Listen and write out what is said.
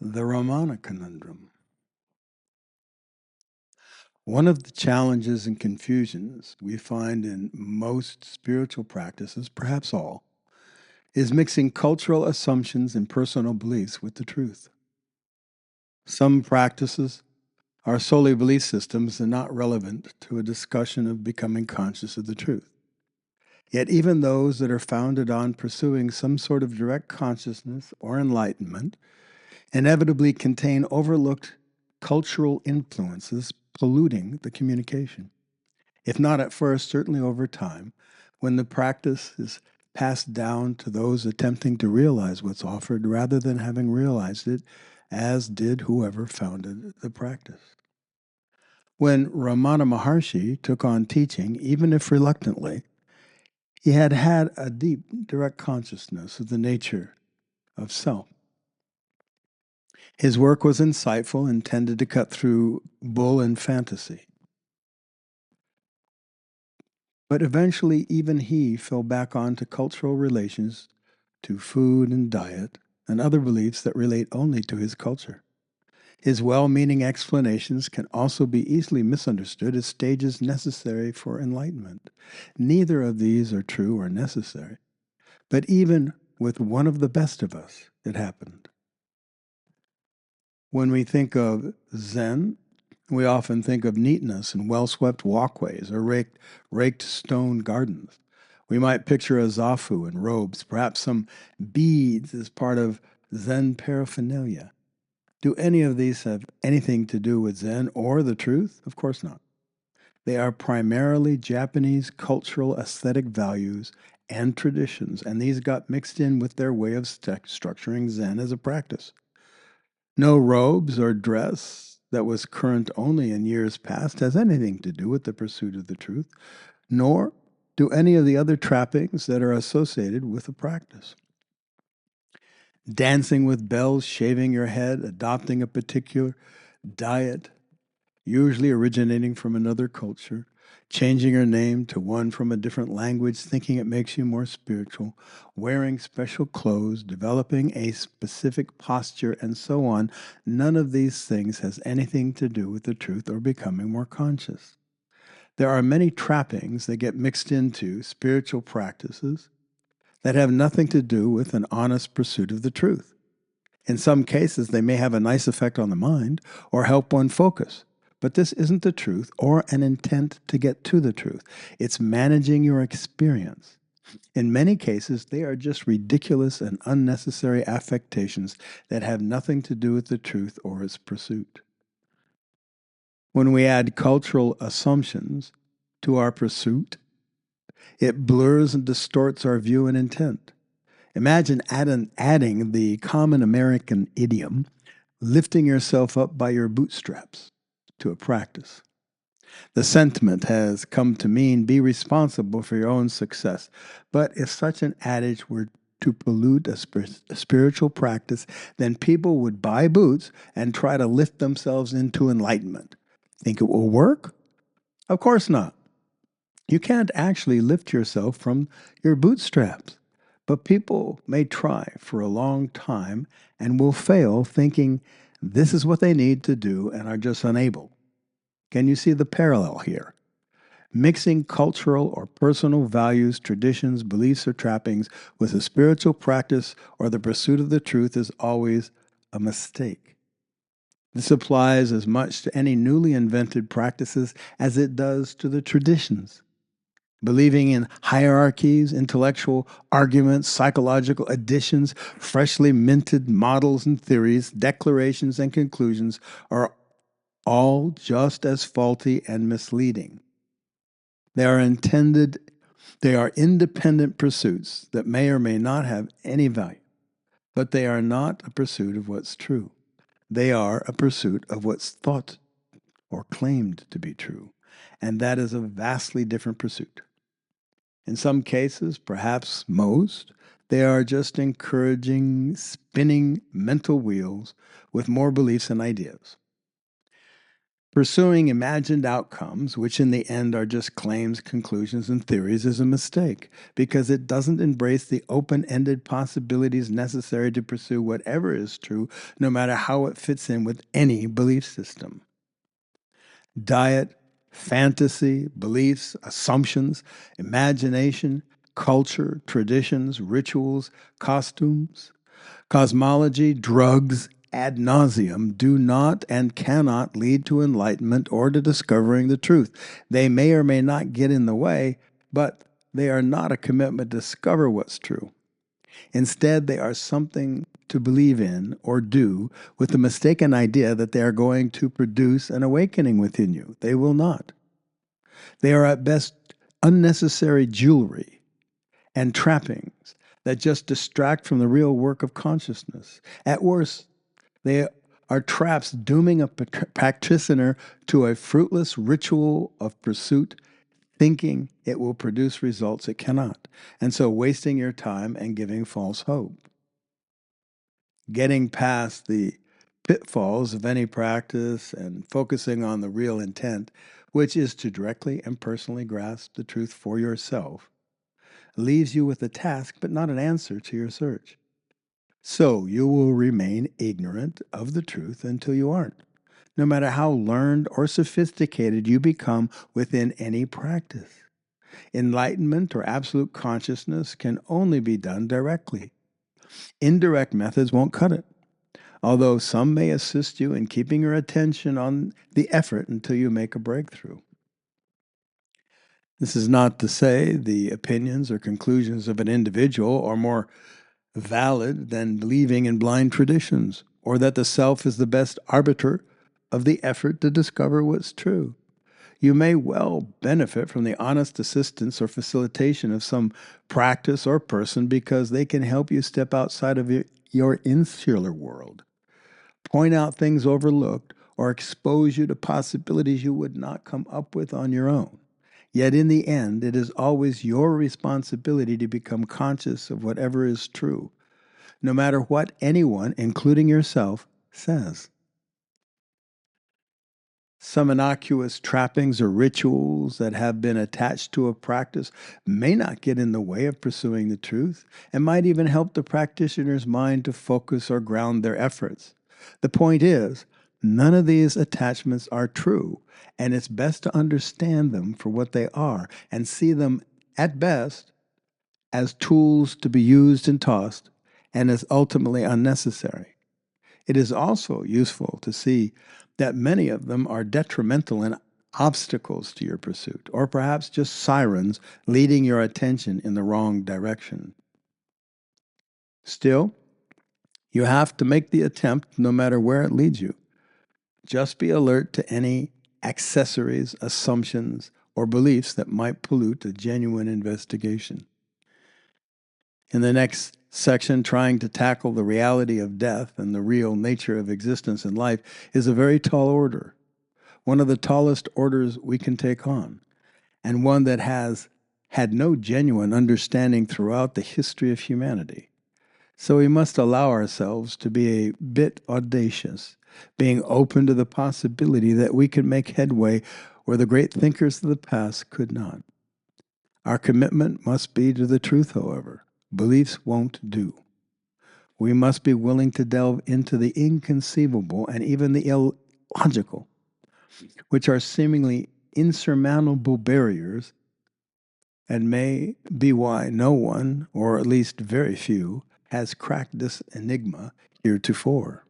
The Ramana Conundrum. One of the challenges and confusions we find in most spiritual practices, perhaps all, is mixing cultural assumptions and personal beliefs with the truth. Some practices are solely belief systems and not relevant to a discussion of becoming conscious of the truth. Yet, even those that are founded on pursuing some sort of direct consciousness or enlightenment inevitably contain overlooked cultural influences polluting the communication. If not at first, certainly over time, when the practice is passed down to those attempting to realize what's offered rather than having realized it, as did whoever founded the practice. When Ramana Maharshi took on teaching, even if reluctantly, he had had a deep, direct consciousness of the nature of self. His work was insightful and tended to cut through bull and fantasy. But eventually, even he fell back onto cultural relations, to food and diet, and other beliefs that relate only to his culture. His well meaning explanations can also be easily misunderstood as stages necessary for enlightenment. Neither of these are true or necessary. But even with one of the best of us, it happened. When we think of Zen, we often think of neatness and well-swept walkways or raked stone gardens. We might picture a zafu in robes, perhaps some beads as part of Zen paraphernalia. Do any of these have anything to do with Zen or the truth? Of course not. They are primarily Japanese cultural aesthetic values and traditions, and these got mixed in with their way of structuring Zen as a practice. No robes or dress that was current only in years past has anything to do with the pursuit of the truth, nor do any of the other trappings that are associated with the practice. Dancing with bells, shaving your head, adopting a particular diet, usually originating from another culture, changing your name to one from a different language, thinking it makes you more spiritual, wearing special clothes, developing a specific posture, and so on. None of these things has anything to do with the truth or becoming more conscious. There are many trappings that get mixed into spiritual practices that have nothing to do with an honest pursuit of the truth. In some cases, they may have a nice effect on the mind or help one focus. But this isn't the truth or an intent to get to the truth. It's managing your experience. In many cases, they are just ridiculous and unnecessary affectations that have nothing to do with the truth or its pursuit. When we add cultural assumptions to our pursuit, it blurs and distorts our view and intent. Imagine adding the common American idiom, lifting yourself up by your bootstraps, to a practice. The sentiment has come to mean be responsible for your own success. But if such an adage were to pollute a spiritual practice, then people would buy boots and try to lift themselves into enlightenment. Think it will work? Of course not. You can't actually lift yourself from your bootstraps. But people may try for a long time and will fail thinking this is what they need to do and are just unable. Can you see the parallel here? Mixing cultural or personal values, traditions, beliefs, or trappings with a spiritual practice or the pursuit of the truth is always a mistake. This applies as much to any newly invented practices as it does to the traditions. Believing in hierarchies, intellectual arguments, psychological additions, freshly minted models and theories, declarations and conclusions are all just as faulty and misleading. They are independent pursuits that may or may not have any value, but they are not a pursuit of what's true. They are a pursuit of what's thought or claimed to be true, and that is a vastly different pursuit. In some cases, perhaps most, they are just encouraging spinning mental wheels with more beliefs and ideas. Pursuing imagined outcomes, which in the end are just claims, conclusions, and theories, is a mistake because it doesn't embrace the open ended possibilities necessary to pursue whatever is true, no matter how it fits in with any belief system. Diet, fantasy, beliefs, assumptions, imagination, culture, traditions, rituals, costumes, cosmology, drugs, ad nauseum do not and cannot lead to enlightenment or to discovering the truth. They may or may not get in the way, but they are not a commitment to discover what's true. Instead, they are something to believe in or do with the mistaken idea that they are going to produce an awakening within you. They will not. They are at best unnecessary jewelry and trappings that just distract from the real work of consciousness. At worst, they are traps dooming a practitioner to a fruitless ritual of pursuit, thinking it will produce results it cannot, and so wasting your time and giving false hope. Getting past the pitfalls of any practice and focusing on the real intent, which is to directly and personally grasp the truth for yourself, leaves you with a task but not an answer to your search. So you will remain ignorant of the truth until you aren't, no matter how learned or sophisticated you become within any practice. Enlightenment or absolute consciousness can only be done directly. Indirect methods won't cut it, although some may assist you in keeping your attention on the effort until you make a breakthrough. This is not to say the opinions or conclusions of an individual are more valid than believing in blind traditions, or that the self is the best arbiter of the effort to discover what's true. You may well benefit from the honest assistance or facilitation of some practice or person because they can help you step outside of your insular world, point out things overlooked, or expose you to possibilities you would not come up with on your own. Yet in the end, it is always your responsibility to become conscious of whatever is true, no matter what anyone, including yourself, says. Some innocuous trappings or rituals that have been attached to a practice may not get in the way of pursuing the truth and might even help the practitioner's mind to focus or ground their efforts. The point is, none of these attachments are true, and it's best to understand them for what they are and see them, at best, as tools to be used and tossed, and as ultimately unnecessary. It is also useful to see that many of them are detrimental and obstacles to your pursuit, or perhaps just sirens leading your attention in the wrong direction. Still, you have to make the attempt no matter where it leads you. Just be alert to any accessories, assumptions, or beliefs that might pollute a genuine investigation. In the next section, trying to tackle the reality of death and the real nature of existence in life is a very tall order, one of the tallest orders we can take on, and one that has had no genuine understanding throughout the history of humanity. So we must allow ourselves to be a bit audacious, being open to the possibility that we could make headway where the great thinkers of the past could not. Our commitment must be to the truth, however. Beliefs won't do. We must be willing to delve into the inconceivable and even the illogical, which are seemingly insurmountable barriers and may be why no one, or at least very few, has cracked this enigma heretofore.